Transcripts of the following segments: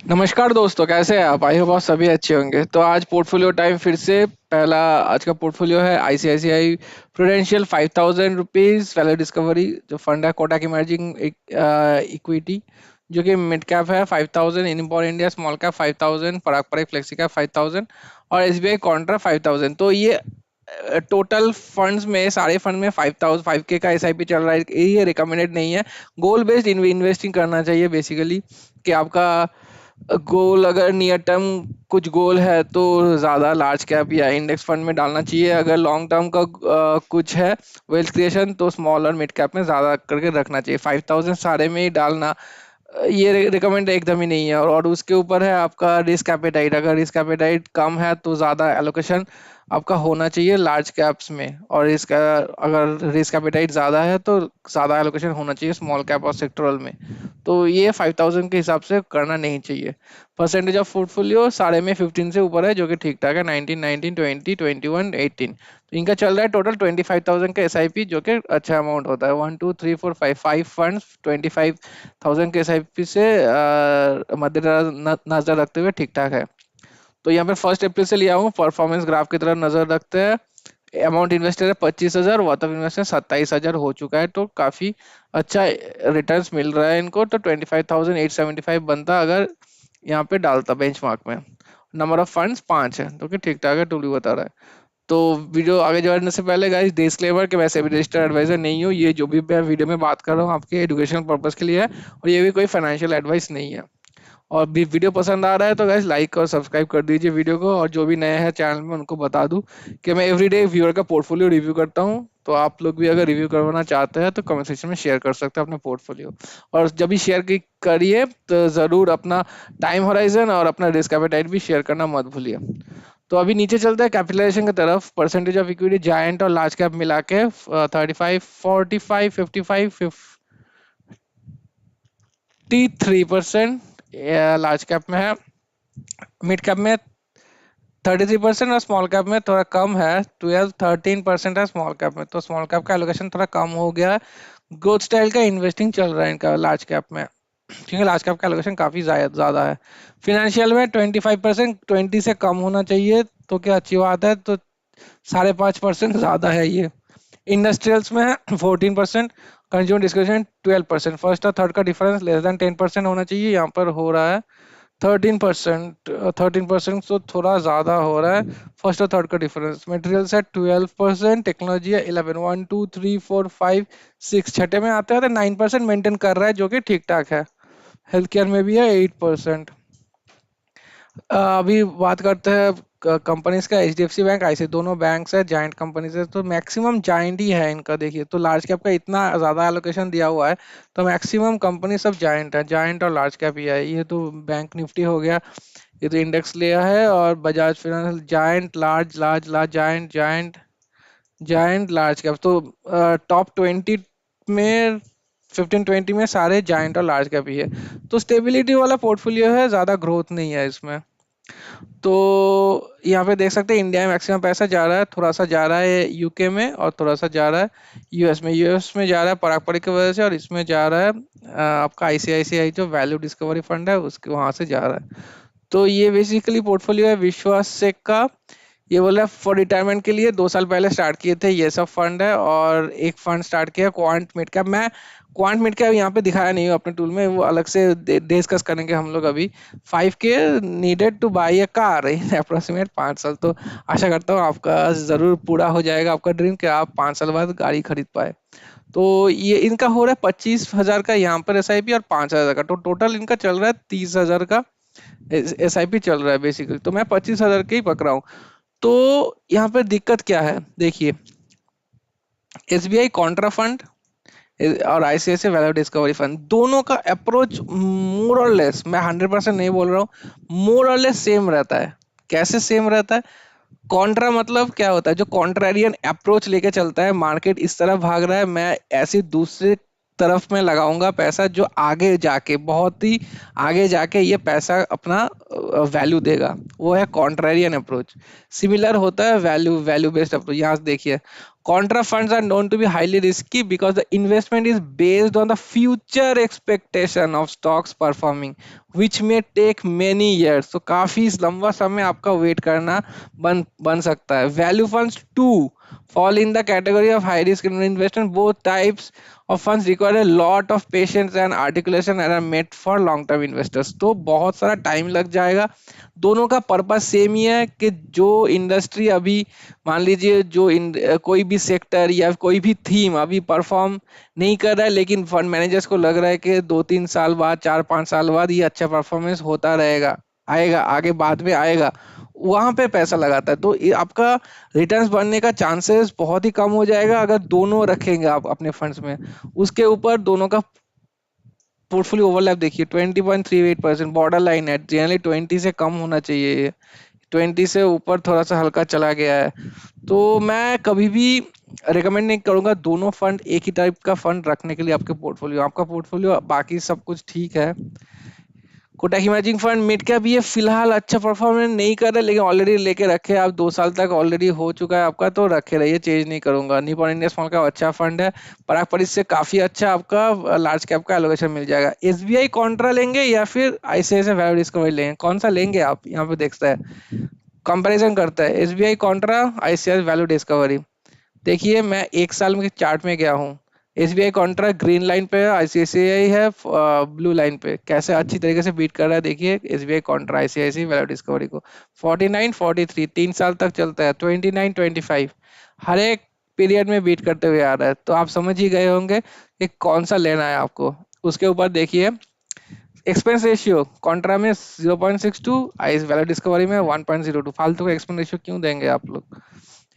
नमस्कार दोस्तों, कैसे हैं आप? आई होप आप सभी अच्छे होंगे। तो आज पोर्टफोलियो टाइम फिर से। पहला आज का पोर्टफोलियो है आईसीआईसीआई प्रूडेंशियल ₹5000 वैल्यू डिस्कवरी, जो फंड है कोटक इमर्जिंग इक्विटी, जो कि मिड कैप है 5000, इनबॉर्न इंडिया स्मॉल कैप 5000, पराग पराग फ्लेक्सी कैप 5000 और एसबीआई कॉन्ट्रा 5000। तो ये टोटल फंड्स में, सारे फंड में 5000 5K का एसआईपी चल रहा है। ये रिकमेंडेड नहीं है। गोल बेस्ड इन्वेस्टिंग करना चाहिए बेसिकली, कि आपका गोल अगर नियर टर्म कुछ गोल है तो ज़्यादा लार्ज कैप या इंडेक्स फंड में डालना चाहिए। अगर लॉन्ग टर्म का कुछ है वेल्थ क्रिएशन, तो स्मॉल और मिड कैप में ज़्यादा करके रखना चाहिए। 5000 सारे में ही डालना ये रिकमेंड एकदम ही नहीं है। और उसके ऊपर है आपका रिस्क एपेटाइट। अगर रिस्क एपेटाइट कम है तो ज़्यादा एलोकेशन आपका होना चाहिए लार्ज कैप्स में, और इसका अगर रिस्क एपेटाइट ज़्यादा है तो ज़्यादा एलोकेशन होना चाहिए स्मॉल कैप और सेक्टरल में। तो ये 5000 के हिसाब से करना नहीं चाहिए। परसेंटेज ऑफ पोर्टफोलियो सारे में 15 से ऊपर है, जो कि ठीक ठाक है। 19 19 20 21 18, तो इनका चल रहा है टोटल 25,000 का एसआईपी, जो कि अच्छा अमाउंट होता है। 1 2 3 4 5 5 फंड्स 25,000 के एसआईपी से मद्देनजर नजर रखते हुए ठीक ठाक है। तो यहाँ पे 1 अप्रैल से लिया हूँ, परफॉर्मेंस ग्राफ की तरफ नजर रखते हैं। अमाउंट इन्वेस्टेड है 25,000, वर्थ ऑफ इन्वेस्टमेंट 27,000 हो चुका है। तो काफी अच्छा रिटर्न्स मिल रहा है इनको। तो 25,875 बनता अगर यहाँ पे डालता बेंचमार्क में। नंबर ऑफ फंड्स 5 है, तो कि ठीक ठाक है, टूली बता रहा है। तो वीडियो आगे बढ़ने से पहले गाइस, डिस्क्लेमर कि वैसे भी रजिस्टर्ड एडवाइजर नहीं हूँ। ये जो भी मैं वीडियो में बात कर रहा हूँ आपके एजुकेशनल पर्पज के लिए है, और ये भी कोई फाइनेंशियल एडवाइस नहीं है। और भी वीडियो पसंद आ रहा है तो गाइस लाइक और सब्सक्राइब कर दीजिए वीडियो को। और जो भी नए हैं चैनल में उनको बता दूं कि मैं एवरीडे व्यूअर का पोर्टफोलियो रिव्यू करता हूं। तो आप लोग भी अगर रिव्यू करवाना चाहते हैं तो कमेंट सेक्शन में शेयर कर सकते हैं अपना पोर्टफोलियो। और जब भी शेयर करिए तो ज़रूर अपना टाइम होराइजन और अपना रिस्क एपेटाइट भी शेयर करना मत भूलिए। तो अभी नीचे चलते हैं कैपिटलाइजेशन की तरफ। परसेंटेज ऑफ इक्विटी जायंट और लार्ज कैप मिला के 35 45 55 53% लार्ज कैप में है। मिड कैप में 33% और स्मॉल कैप में थोड़ा कम है, 12 13% है स्मॉल कैप में। तो स्मॉल कैप का एलोकेशन थोड़ा कम हो गया है। ग्रोथ स्टाइल का इन्वेस्टिंग चल रहा है इनका लार्ज कैप में, क्योंकि लार्ज कैप का एलोकेशन काफी ज्यादा है। फिनेंशियल में 25%, 20 से कम होना चाहिए, तो क्या अच्छी बात है। तो 5.5% ज्यादा है ये। इंडस्ट्रियल्स में है 14%, कंज्यूमर डिस्क्रिप्शन 12%। फर्स्ट और थर्ड का डिफरेंस लेस देन 10% होना चाहिए, यहाँ पर हो रहा है 13%। 13% तो थोड़ा ज़्यादा हो रहा है। फर्स्ट और थर्ड का डिफरेंस। मटेरियल्स है 12%, टेक्नोलॉजी है 11, 1 2 3 4 5 6, छठे में आते हैं तो 9% मेंटेन कर रहा है, जो कि ठीक ठाक है। हेल्थ केयर में भी है 8%। अभी बात करते हैं कंपनीज का। एचडीएफसी बैंक, आईसी, दोनों बैंक्स है जाइंट कंपनीज है। तो मैक्सिमम जाइंट ही है इनका। देखिए तो लार्ज कैप का इतना ज़्यादा एलोकेशन दिया हुआ है, तो मैक्सिमम कंपनी सब जाइंट है, जाइंट और लार्ज कैप ही है। ये तो बैंक निफ्टी हो गया, ये तो इंडेक्स लिया है। और Bajaj finance giant, large large large giant giant giant large cap. तो टॉप 20 में, 15 20 में सारे जायंट और लार्ज कैप ही है। तो स्टेबिलिटी वाला पोर्टफोलियो है, ज़्यादा ग्रोथ नहीं है इसमें। तो यहाँ पे देख सकते हैं इंडिया में मैक्सिमम पैसा जा रहा है, थोड़ा सा जा रहा है यूके में, और थोड़ा सा जा रहा है यूएस में। यूएस में जा रहा है पराग पराग की वजह से, और इसमें जा रहा है आपका आईसीआईसीआई जो वैल्यू डिस्कवरी फंड है उसके वहां से जा रहा है। तो ये बेसिकली पोर्टफोलियो है विश्वास से का। ये बोला फॉर रिटायरमेंट के लिए 2 साल पहले स्टार्ट किए थे, ये सब फंड है। और एक फंड स्टार्ट किया क्वांट मिड कैप। मैं क्वांट मिड कैप यहाँ पे दिखाया नहीं हूँ अपने टूल में, वो अलग से डिस्कस करेंगे हम लोग अभी। 5K needed two by a car in approximate 5 साल। तो आशा करता हूँ आपका जरूर पूरा हो जाएगा आपका ड्रीम, कि आप 5 साल बाद गाड़ी खरीद पाए। तो ये इनका हो रहा है 25,000 का यहाँ पर एसआईपी, और 5,000 का। तो टोटल इनका चल रहा है 30,000 का एसआईपी चल रहा है बेसिकली। तो मैं 25,000 के ही पकड़ा हूँ। तो यहाँ पर दिक्कत क्या है, देखिए। एसबीआई कॉन्ट्रा फंड और आईसीआईसीआई वैल्यू डिस्कवरी फंड, दोनों का अप्रोच मोर और लेस, मैं 100% नहीं बोल रहा हूँ, मोर और लेस सेम रहता है। कैसे सेम रहता है? कॉन्ट्रा मतलब क्या होता है? जो कॉन्ट्रारियन अप्रोच लेके चलता है, मार्केट इस तरफ भाग रहा है, मैं ऐसी दूसरे तरफ में लगाऊंगा पैसा, जो आगे जाके, बहुत ही आगे जाके ये पैसा अपना वैल्यू देगा। वो है कॉन्ट्रारियन अप्रोच। सिमिलर होता है वैल्यू वैल्यू बेस्ड अप्रोच। यहाँ से देखिए, Contra funds are known to be highly risky because the investment is based on the future expectation of stocks performing, which may take many years. So काफी लंबा समय आपका wait करना बन बन सकता है. Value funds too fall in the category of high risk investment. Both types of funds require a lot of patience and articulation and are meant for long term investors. तो बहुत सारा टाइम लग जाएगा. दोनों का पर्पस सेम ही है कि जो इंडस्ट्री अभी मान लीजिए कोई भी सेक्टर या कोई भी थीम अभी परफॉर्म नहीं कर रहा है, लेकिन फंड मैनेजर्स को लग रहा है कि 2-3 साल बाद 4-5 साल बाद ये अच्छा परफॉर्मेंस होता रहेगा, आएगा आगे बाद में आएगा, वहां पे पैसा लगाता है. तो आपका रिटर्न्स बढ़ने का चांसेस बहुत ही कम हो जाएगा अगर दोनों रखेंगे आप अपने फंड्स में. उसके ऊपर दोनों का पोर्टफोलियो ओवरलैप देखिए 20.38%, बॉर्डर लाइन है, जनरली 20 से कम होना चाहिए, 20 से ऊपर थोड़ा सा हल्का चला गया है. तो मैं कभी भी रिकमेंड नहीं करूंगा दोनों फंड एक ही टाइप का फंड रखने के लिए. आपका पोर्टफोलियो बाकी सब कुछ ठीक है. Kotak emerging fund mid cap ये फिलहाल अच्छा परफॉर्मेंस नहीं कर रहा, लेकिन ऑलरेडी लेके रखे आप 2 साल तक ऑलरेडी हो चुका है आपका, तो रखे रहिए, चेंज नहीं करूंगा. निपॉन इंडिया स्मॉल का अच्छा फंड है, पराग परिस से काफी अच्छा आपका लार्ज कैप का एलोकेशन मिल जाएगा. एसबीआई कॉन्ट्रा लेंगे या फिर आईसीआईसीआई वैल्यू डिस्कवरी लेंगे, कौन सा लेंगे आप? यहाँ पे देखता है, कंपैरिजन करता है SBI Contra ICICI value discovery. देखिए मैं 1 साल में चार्ट में गया हूँ, एसबीआई कॉन्ट्रा ग्रीन लाइन पे है, आईसीआईसीआई है ब्लू लाइन पे. कैसे अच्छी तरीके से बीट कर रहा है देखिए SBI Contra ICICI value discovery को. 49-43 3 साल तक चलता है, 29-25 हर एक पीरियड में बीट करते हुए आ रहा है. तो आप समझ ही गए होंगे कि कौन सा लेना है आपको. उसके ऊपर देखिए एक्सपेंस रेशियो कॉन्ट्रा में 0.62, आईस वैल्यू डिस्कवरी में 1.02. फालतू का एक्सपेंस रेशियो क्यों देंगे आप लोग?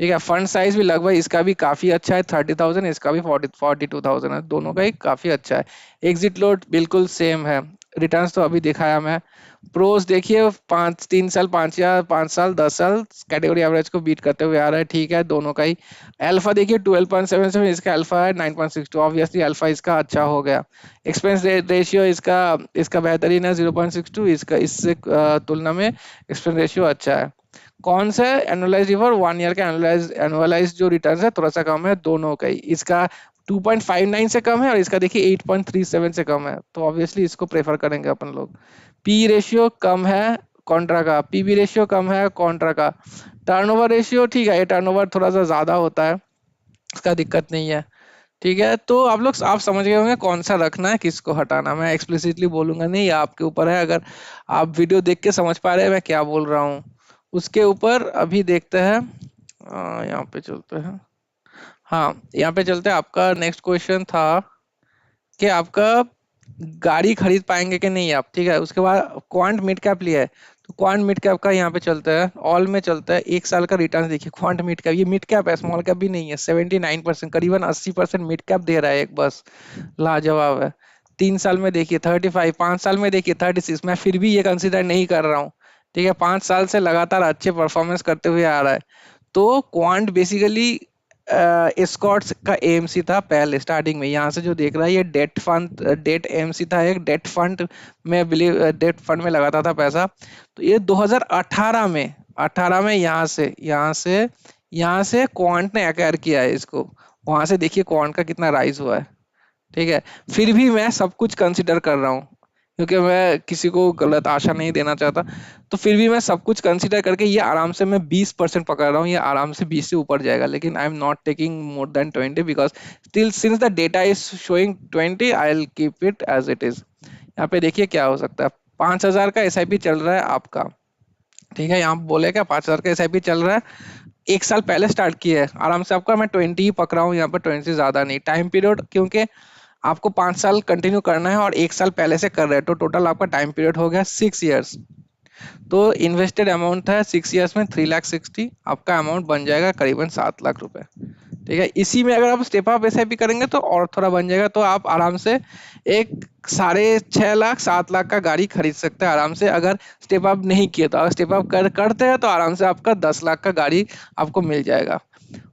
ठीक है. फंड साइज भी लगभग इसका भी काफी अच्छा है, 30,000, इसका भी 42,000 है, दोनों का ही काफी अच्छा है. एग्जिट लोड बिल्कुल सेम है. रिटर्न्स तो अभी दिखाया मैं. प्रोस देखिए 3 साल 5 साल 10 साल कैटेगरी एवरेज को बीट करते हुए आ रहा है, ठीक है दोनों का ही. अल्फा देखिए 12.77, इसका अल्फा है 9.62, ऑब्वियसली अल्फा इसका अच्छा हो गया. एक्सपेंस रेशियो इसका इसका बेहतरीन है 0.62, इसका इससे तुलना में एक्सपेंस रेशियो अच्छा है. कौन सा एनुअलाइज रिवर 1 ईयर का एनुअलाइज जो रिटर्न है थोड़ा सा कम है दोनों का ही. इसका 2.59 से कम है और इसका देखिए 8.37 से कम है, तो ऑब्वियसली इसको प्रेफर करेंगे अपन लोग. पी रेशियो कम है कॉन्ट्रा का, पीबी रेशियो कम है कॉन्ट्रा का. टर्नओवर रेशियो ठीक है, ये टर्नओवर थोड़ा सा ज्यादा होता है, इसका दिक्कत नहीं है. ठीक है. तो आप समझ गए होंगे कौन सा रखना है किसको हटाना. मैं एक्सप्लिसिटली बोलूंगा नहीं, ये आपके ऊपर है. अगर आप वीडियो देख के समझ पा रहे हैं मैं क्या बोल रहा हूँ. उसके ऊपर अभी देखते हैं, यहाँ पे चलते हैं. हाँ यहाँ पे चलते हैं. आपका नेक्स्ट क्वेश्चन था कि आपका गाड़ी खरीद पाएंगे कि नहीं आप. ठीक है. उसके बाद क्वांट मिड कैप लिया है, तो क्वांट मिड कैप का यहाँ पे चलता है, ऑल में चलता है. 1 साल का रिटर्न देखिए क्वांट मिड कैप, ये मिड कैप है स्मॉल कैप भी नहीं है. 79%, करीबन 80% मिड कैप दे रहा है एक, बस लाजवाब है. 3 साल में देखिए 35, 5 साल में देखिए 36. मैं फिर भी ये कंसिडर नहीं कर रहा हूँ. ठीक है. 5 साल से लगातार अच्छे परफॉर्मेंस करते हुए आ रहा है. तो क्वांट बेसिकली एस्कॉर्ट्स का एएमसी था पहले स्टार्टिंग में. यहाँ से जो देख रहा है ये डेट एएमसी था, एक डेट फंड में बिलीव डेट फंड में लगाता था पैसा. तो ये 2018 में यहाँ से क्वांट ने एक्वायर किया है इसको. वहां से देखिए क्वांट का कितना राइज हुआ है. ठीक है. फिर भी मैं सब कुछ कंसिडर कर रहा हूँ क्योंकि मैं किसी को गलत आशा नहीं देना चाहता. तो फिर भी मैं सब कुछ कंसिडर करके ये आराम से मैं 20% पकड़ रहा हूँ, ये आराम से 20 से ऊपर जाएगा, लेकिन I am not taking more than 20 because still since the data is showing 20 I will keep it as it is. यहाँ पे देखिए क्या हो सकता है. 5,000 का एसआईपी चल रहा है आपका. ठीक है. यहाँ बोले क्या 5,000 का एसआईपी चल रहा है, 1 साल पहले स्टार्ट किया है आराम से आपका. मैं 20 ही पकड़ा हूँ यहाँ पर, 20 से ज्यादा नहीं. टाइम पीरियड क्योंकि आपको 5 साल कंटिन्यू करना है और 1 साल पहले से कर रहे हैं, तो टोटल आपका टाइम पीरियड हो गया 6 ईयर्स. तो इन्वेस्टेड अमाउंट है 6 ईयर्स में 3,60,000, आपका अमाउंट बन जाएगा करीबन 7 लाख रुपए. ठीक है. इसी में अगर आप स्टेप अप एसआईपी करेंगे तो और थोड़ा बन जाएगा, तो आप आराम से एक 6.5 लाख 7 लाख का गाड़ी खरीद सकते हैं आराम से. अगर स्टेप अप नहीं किए तो, अगर स्टेप अप करते हैं तो आराम से आपका 10 लाख का गाड़ी आपको मिल जाएगा.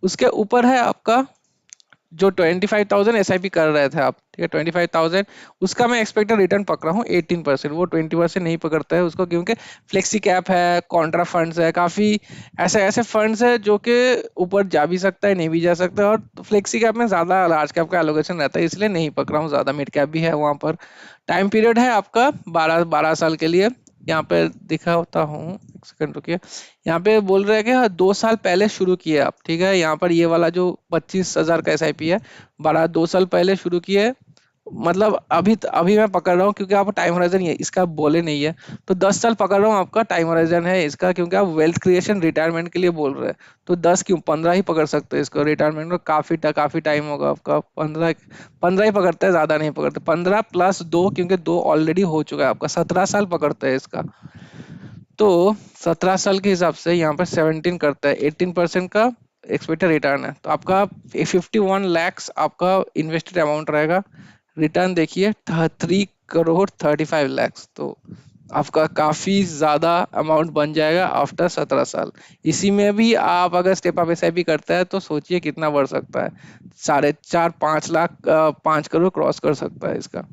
उसके ऊपर है आपका जो 25,000 एसआईपी कर रहे थे आप, ठीक है, 25,000 उसका मैं एक्सपेक्टेड रिटर्न पकड़ा हूँ 18%। वो 20% नहीं पकड़ता है उसको, क्योंकि फ्लेक्सी कैप है, कॉन्ट्रा फंड्स है, काफी ऐसे ऐसे फंड्स है जो कि ऊपर जा भी सकता है, नहीं भी जा सकता है, और फ्लेक्सी कैप में ज्यादा लार्ज कैप का एलोकेशन रहता है, इसलिए नहीं पकड़ा हूँ ज्यादा। मिड कैप भी है वहां पर। टाइम पीरियड है आपका 12 साल के लिए। यहाँ पे दिखा होता हूँ, एक सेकंड रुकिए। यहाँ पे बोल रहे हैं कि हाँ, 2 साल पहले शुरू किए आप, ठीक है। यहाँ पर ये वाला जो 25,000 का एसआईपी है, 2 साल पहले शुरू किए, मतलब अभी मैं पकड़ रहा हूँ, क्योंकि आपको टाइम होराइजन ये इसका बोले नहीं है। तो 10 साल पकड़ रहा हूँ, आपका टाइम होराइजन है इसका, क्योंकि आप वेल्थ क्रिएशन रिटायरमेंट के लिए बोल रहे हैं। तो 10 क्यों, 15 ही पकड़ सकते हैं इसको। रिटायरमेंट में काफी टाइम होगा आपका। 15 ही पकड़ते हैं, ज्यादा नहीं पकड़ते। 15 + 2, क्योंकि 2 ऑलरेडी हो चुका है आपका, 17 साल पकड़ते हैं इसका। तो 17 साल के हिसाब से यहाँ पर 17 करता है, 18% का एक्सपेक्टेड रिटर्न है। तो आपका 51 lakhs आपका इन्वेस्टेड अमाउंट रहेगा। रिटर्न देखिए 3 करोड़ 35 lakhs। तो आपका काफी ज्यादा अमाउंट बन जाएगा आफ्टर 17 साल। इसी में भी आप अगर स्टेप अप एसआईपी करता है तो सोचिए कितना बढ़ सकता है। 4.5 5 लाख 5 करोड़ क्रॉस कर सकता है इसका।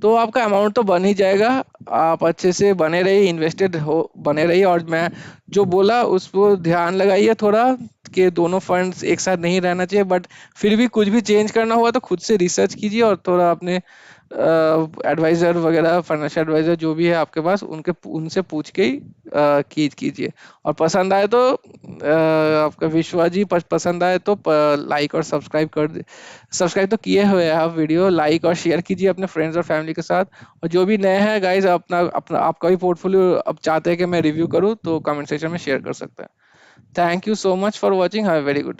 तो आपका अमाउंट तो बन ही जाएगा। आप अच्छे से बने रहिए, इन्वेस्टेड हो बने रहिए। और मैं जो बोला उस पर ध्यान लगाइए थोड़ा, कि दोनों फंड्स एक साथ नहीं रहना चाहिए, बट फिर भी कुछ भी चेंज करना हुआ तो खुद से रिसर्च कीजिए, और थोड़ा अपने एडवाइजर वगैरह, फाइनेंशियल एडवाइजर जो भी है आपके पास, उनसे पूछ के ही कीजिए। और पसंद आए तो आपका विश्वा जी, पसंद आए तो लाइक और सब्सक्राइब तो किए हुए हैं आप। वीडियो लाइक और शेयर कीजिए अपने फ्रेंड्स और फैमिली के साथ। और जो भी नए हैं गाइज, अपना अपना आपका भी पोर्टफोलियो अब चाहते हैं कि मैं रिव्यू करूं, तो कमेंट सेक्शन में शेयर कर सकते हैं। Thank you so much for watching. Have a very good day.